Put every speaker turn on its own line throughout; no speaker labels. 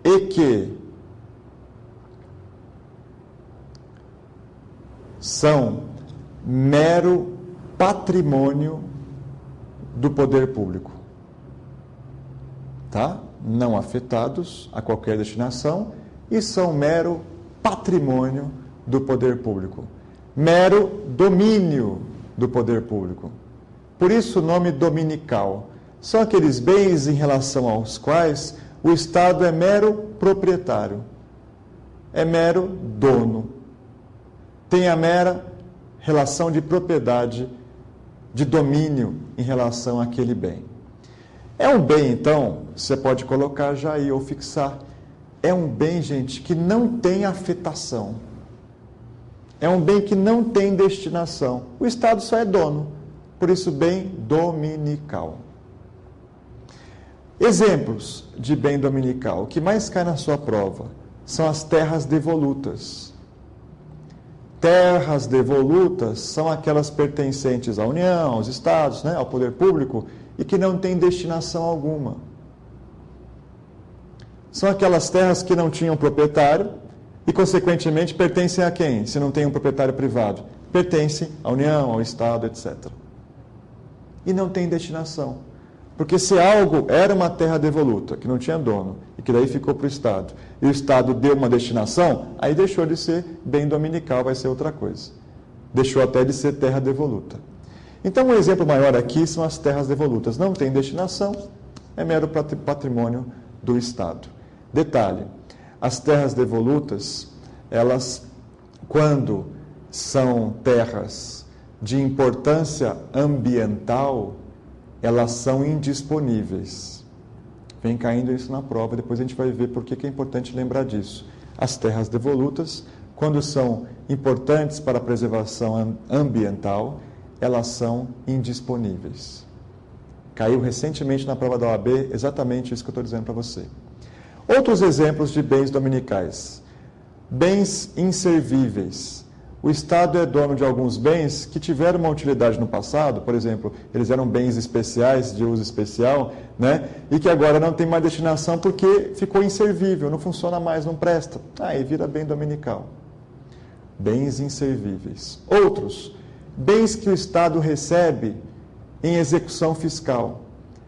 e que são mero patrimônio do poder público, tá? Não afetados a qualquer destinação e são mero patrimônio do poder público, mero domínio do poder público. Por isso o nome dominical. São aqueles bens em relação aos quais o Estado é mero proprietário, é mero dono, tem a mera relação de propriedade, de domínio em relação àquele bem. É um bem, então, você pode colocar já aí ou fixar, é um bem, gente, que não tem afetação. É um bem que não tem destinação. O Estado só é dono, por isso bem dominical. Exemplos de bem dominical, o que mais cai na sua prova são as terras devolutas. Terras devolutas são aquelas pertencentes à União, aos Estados, né, ao poder público, e que não têm destinação alguma. São aquelas terras que não tinham proprietário e, consequentemente, pertencem a quem? Se não tem um proprietário privado. Pertencem à União, ao Estado, etc. E não tem destinação. Porque se algo era uma terra devoluta, que não tinha dono, e que daí ficou para o Estado, e o Estado deu uma destinação, aí deixou de ser bem dominical, vai ser outra coisa. Deixou até de ser terra devoluta. Então, um exemplo maior aqui são as terras devolutas. Não tem destinação, é mero patrimônio do Estado. Detalhe, as terras devolutas, elas, quando são terras de importância ambiental, elas são indisponíveis. Vem caindo isso na prova, depois a gente vai ver por que é importante lembrar disso. As terras devolutas, quando são importantes para a preservação ambiental, elas são indisponíveis. Caiu recentemente na prova da OAB exatamente isso que eu estou dizendo para você. Outros exemplos de bens dominicais. Bens inservíveis. O Estado é dono de alguns bens que tiveram uma utilidade no passado, por exemplo, eles eram bens especiais, de uso especial, né? E que agora não tem mais destinação porque ficou inservível, não funciona mais, não presta. Aí vira bem dominical. Bens inservíveis. Outros, bens que o Estado recebe em execução fiscal.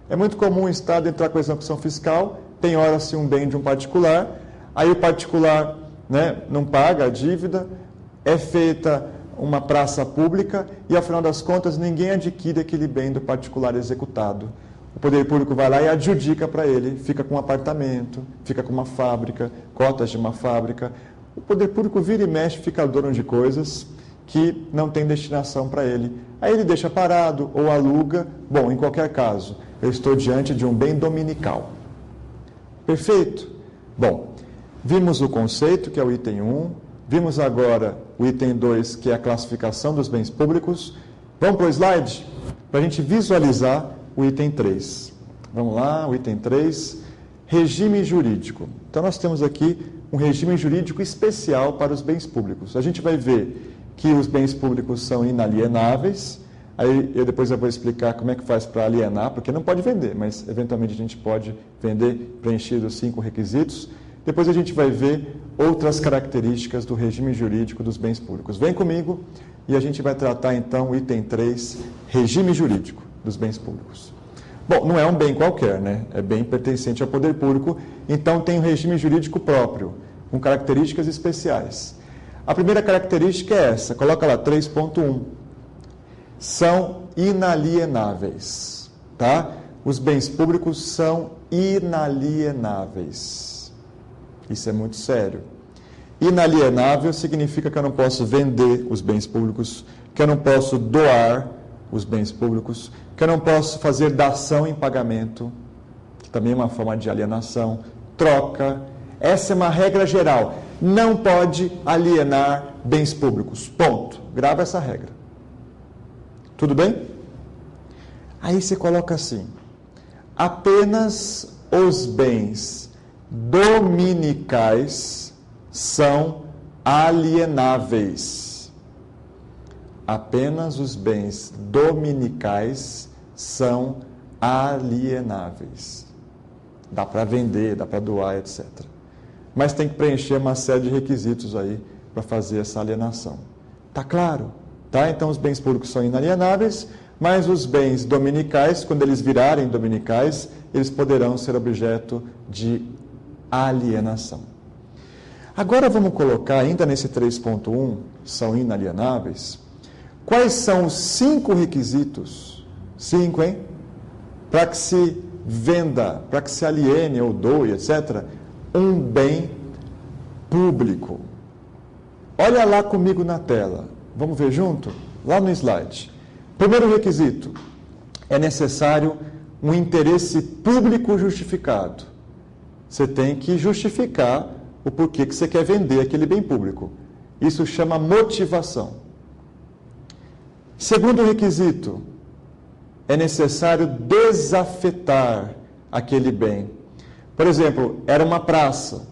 É muito comum o Estado entrar com a execução fiscal, penhora-se um bem de um particular, aí o particular, né, não paga a dívida, é feita uma praça pública e, ao final das contas, ninguém adquire aquele bem do particular executado. O poder público vai lá e adjudica para ele, fica com um apartamento, fica com uma fábrica, cotas de uma fábrica. O poder público vira e mexe, fica dono de coisas que não tem destinação para ele. Aí ele deixa parado ou aluga. Bom, em qualquer caso, eu estou diante de um bem dominical. Perfeito? Bom, vimos o conceito, que é o item 1. Vimos agora o item 2, que é a classificação dos bens públicos. Vamos para o slide? Para a gente visualizar o item 3. Vamos lá, o item 3, regime jurídico. Então, nós temos aqui um regime jurídico especial para os bens públicos. A gente vai ver que os bens públicos são inalienáveis. Aí, depois eu vou explicar como é que faz para alienar, porque não pode vender, mas, eventualmente, a gente pode vender preenchido os 5 requisitos. Depois a gente vai ver outras características do regime jurídico dos bens públicos. Vem comigo e a gente vai tratar então o item 3, regime jurídico dos bens públicos. Bom, não é um bem qualquer, né? É bem pertencente ao poder público, então tem um regime jurídico próprio, com características especiais. A primeira característica é essa, coloca lá 3.1. São inalienáveis, tá? Os bens públicos são inalienáveis. Isso é muito sério. Inalienável significa que eu não posso vender os bens públicos, que eu não posso doar os bens públicos, que eu não posso fazer dação em pagamento, que também é uma forma de alienação, troca. Essa é uma regra geral. Não pode alienar bens públicos. Ponto. Grava essa regra. Tudo bem? Aí você coloca assim: apenas os bens dominicais são alienáveis. Apenas os bens dominicais são alienáveis. Dá para vender, dá para doar, etc. mas tem que preencher uma série de requisitos aí para fazer essa alienação. Tá claro? Tá? Então os bens públicos são inalienáveis, mas os bens dominicais, quando eles virarem dominicais, eles poderão ser objeto de alienação. Agora vamos colocar, ainda nesse 3.1, são inalienáveis, quais são os 5 requisitos, 5, hein? Para que se venda, para que se aliene ou doe, etc., um bem público. Olha lá comigo na tela. Vamos ver junto? Lá no slide. Primeiro requisito, é necessário um interesse público justificado. Você tem que justificar o porquê que você quer vender aquele bem público. Isso chama motivação. Segundo requisito, é necessário desafetar aquele bem. Por exemplo, era uma praça,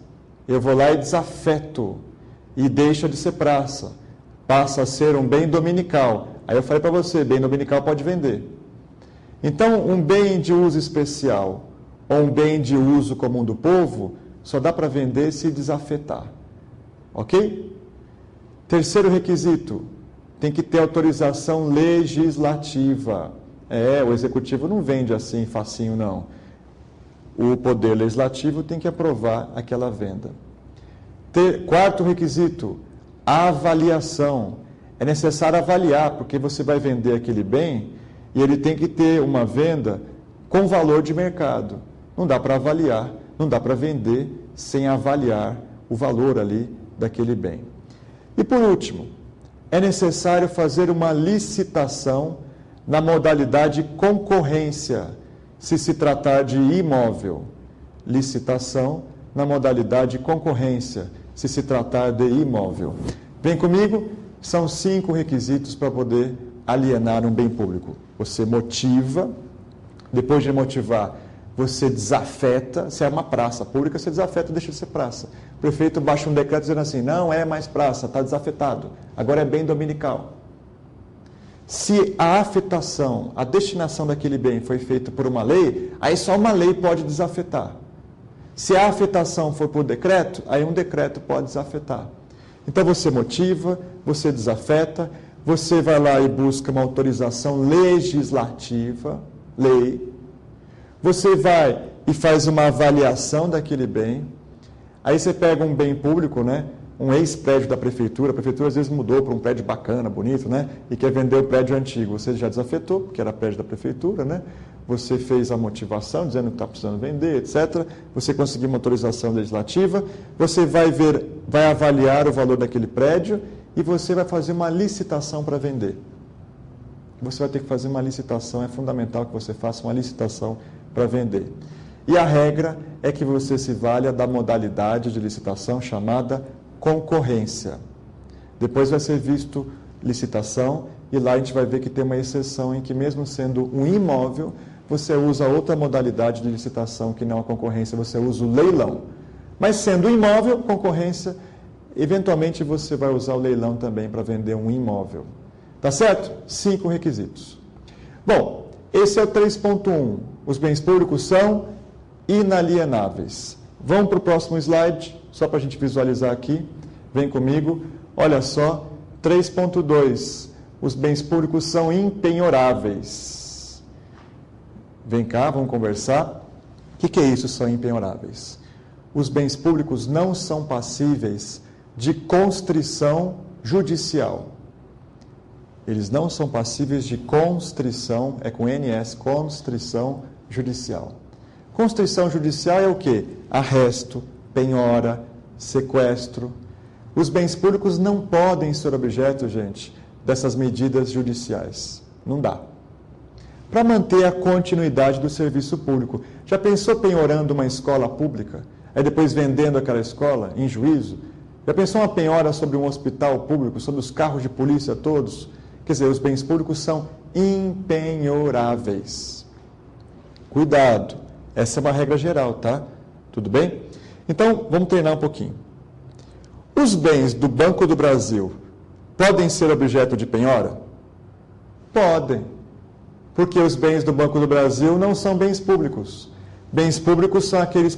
eu vou lá e desafeto, e deixa de ser praça, passa a ser um bem dominical. Aí eu falei para você, bem dominical pode vender. Então, um bem de uso especial, ou um bem de uso comum do povo, só dá para vender se desafetar. Ok? Terceiro requisito, tem que ter autorização legislativa. O executivo não vende assim facinho, não. O poder legislativo tem que aprovar aquela venda. Quarto requisito, avaliação. É necessário avaliar, porque você vai vender aquele bem e ele tem que ter uma venda com valor de mercado. Não dá para avaliar, não dá para vender sem avaliar o valor ali daquele bem. E por último, é necessário fazer uma licitação na modalidade concorrência, se tratar de imóvel. Licitação na modalidade concorrência, se tratar de imóvel. Vem comigo, são 5 requisitos para poder alienar um bem público. Você motiva, depois de motivar, você desafeta. Se é uma praça pública, você desafeta, deixa de ser praça. O prefeito baixa um decreto dizendo assim, não é mais praça, está desafetado, agora é bem dominical. Se a afetação, a destinação daquele bem foi feita por uma lei, aí só uma lei pode desafetar. Se a afetação for por decreto, aí um decreto pode desafetar. Então você motiva, você desafeta, você vai lá e busca uma autorização legislativa, lei. Você vai e faz uma avaliação daquele bem. Aí você pega um bem público, né? Um ex-prédio da prefeitura. A prefeitura às vezes mudou para um prédio bacana, bonito, né? E quer vender o prédio antigo. Você já desafetou, porque era prédio da prefeitura, né? Você fez a motivação, dizendo que está precisando vender, etc. Você conseguiu uma autorização legislativa. Você vai avaliar o valor daquele prédio e você vai fazer uma licitação para vender. Você vai ter que fazer uma licitação, é fundamental que você faça uma licitação para vender. E a regra é que você se valha da modalidade de licitação chamada concorrência. Depois vai ser visto licitação e lá a gente vai ver que tem uma exceção em que mesmo sendo um imóvel, você usa outra modalidade de licitação que não a concorrência, você usa o leilão. Mas sendo um imóvel, concorrência, eventualmente você vai usar o leilão também para vender um imóvel. Tá certo? 5 requisitos. Bom, esse é o 3.1. Os bens públicos são inalienáveis. Vamos para o próximo slide, só para a gente visualizar aqui. Vem comigo. Olha só, 3.2. Os bens públicos são impenhoráveis. Vem cá, vamos conversar. O que é isso, são impenhoráveis? Os bens públicos não são passíveis de constrição judicial. Eles não são passíveis de constrição, é com NS, constrição judicial. Constrição judicial é o quê? Arresto, penhora, sequestro. Os bens públicos não podem ser objeto, gente, dessas medidas judiciais. Não dá. Para manter a continuidade do serviço público. Já pensou penhorando uma escola pública? Aí depois vendendo aquela escola em juízo? Já pensou uma penhora sobre um hospital público, sobre os carros de polícia todos? Quer dizer, os bens públicos são impenhoráveis. Cuidado, essa é uma regra geral, tá? Tudo bem? Então, vamos treinar um pouquinho. Os bens do Banco do Brasil podem ser objeto de penhora? Podem. Porque os bens do Banco do Brasil não são bens públicos. Bens públicos são aqueles